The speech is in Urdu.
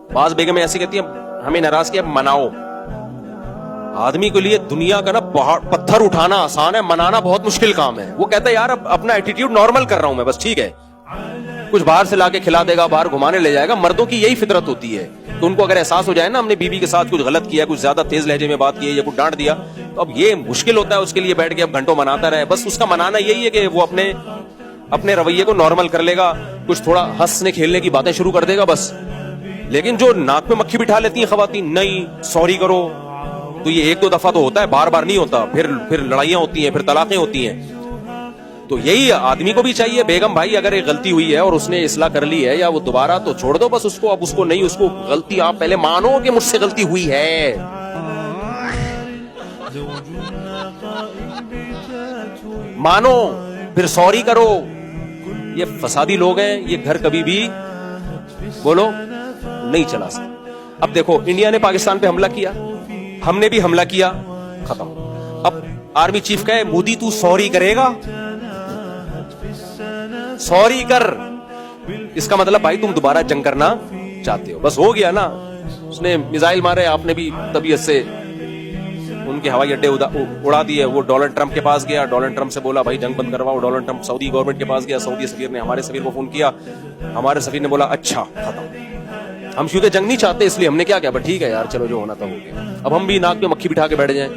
بعض بیگمیں ایسی کہتی ہیں ہمیں ناراض کیا مناؤ. آدمی کے لیے دنیا کا نا پتھر اٹھانا آسان ہے, منانا بہت مشکل کام ہے. وہ کہتا ہے یار اب اپنا ایٹیٹیوڈ نارمل کر رہا ہوں میں, بس ٹھیک ہے, کچھ باہر سے لا کے کھلا دے گا, باہر گھمانے لے جائے گا. مردوں کی یہی فطرت ہوتی ہے کہ ان کو اگر احساس ہو جائے نا ہم نے بیوی کے ساتھ کچھ غلط کیا, کچھ زیادہ تیز لہجے میں بات کی ہے یا کچھ ڈانٹ دیا, تو اب یہ مشکل ہوتا ہے اس کے لیے بیٹھ کے اب گھنٹوں مناتا رہے. بس اس کا منانا یہی ہے کہ وہ اپنے رویے کو نارمل کر لے گا, کچھ تھوڑا ہنسنے کھیلنے کی باتیں شروع کر دے گا بس. لیکن جو ناک پہ مکھی بٹھا لیتی ہیں خواتین, نہیں سوری کرو, تو یہ ایک دو دفعہ تو ہوتا ہے, بار بار نہیں ہوتا, پھر لڑائیاں ہوتی ہیں, پھر طلاقیں ہوتی ہیں. تو یہی آدمی کو بھی چاہیے بیگم بھائی اگر ایک غلطی ہوئی ہے اور اس نے اصلاح کر لی ہے یا وہ دوبارہ, تو چھوڑ دو بس اس کو. اب اس کو نہیں, اس کو غلطی آپ پہلے مانو کہ مجھ سے غلطی ہوئی ہے. مانو پھر سوری کرو. یہ فسادی لوگ ہیں, یہ گھر کبھی بھی بولو نہیں چلا سکتے. اب دیکھو انڈیا نے پاکستان پہ حملہ کیا, ہم نے بھی حملہ کیا, ختم. اب آرمی چیف کہے مودی تو سوری کرے گا, سوری کر, اس کا مطلب بھائی تم دوبارہ جنگ کرنا چاہتے ہو, بس ہو گیا نا. اس نے میزائل مارے, آپ نے بھی طبیعت سے ان کے ہوائی اڈے اڑا دیے. وہ ڈونلڈ ٹرمپ کے پاس گیا, ڈونلڈ ٹرمپ سے بولا بھائی جنگ بند کرواؤ. ڈونلڈ ٹرمپ سعودی گورنمنٹ کے پاس گیا, سعودی سفیر نے ہمارے سفیر کو فون کیا, ہمارے سفیر نے بولا اچھا ختم. ہم چونکہ جنگ نہیں چاہتے اس لیے ہم نے کیا, بٹ ٹھیک ہے یار چلو جو ہونا تھا ہو گیا. اب ہم بھی ناک پہ مکھی بٹھا کے بیٹھ جائیں.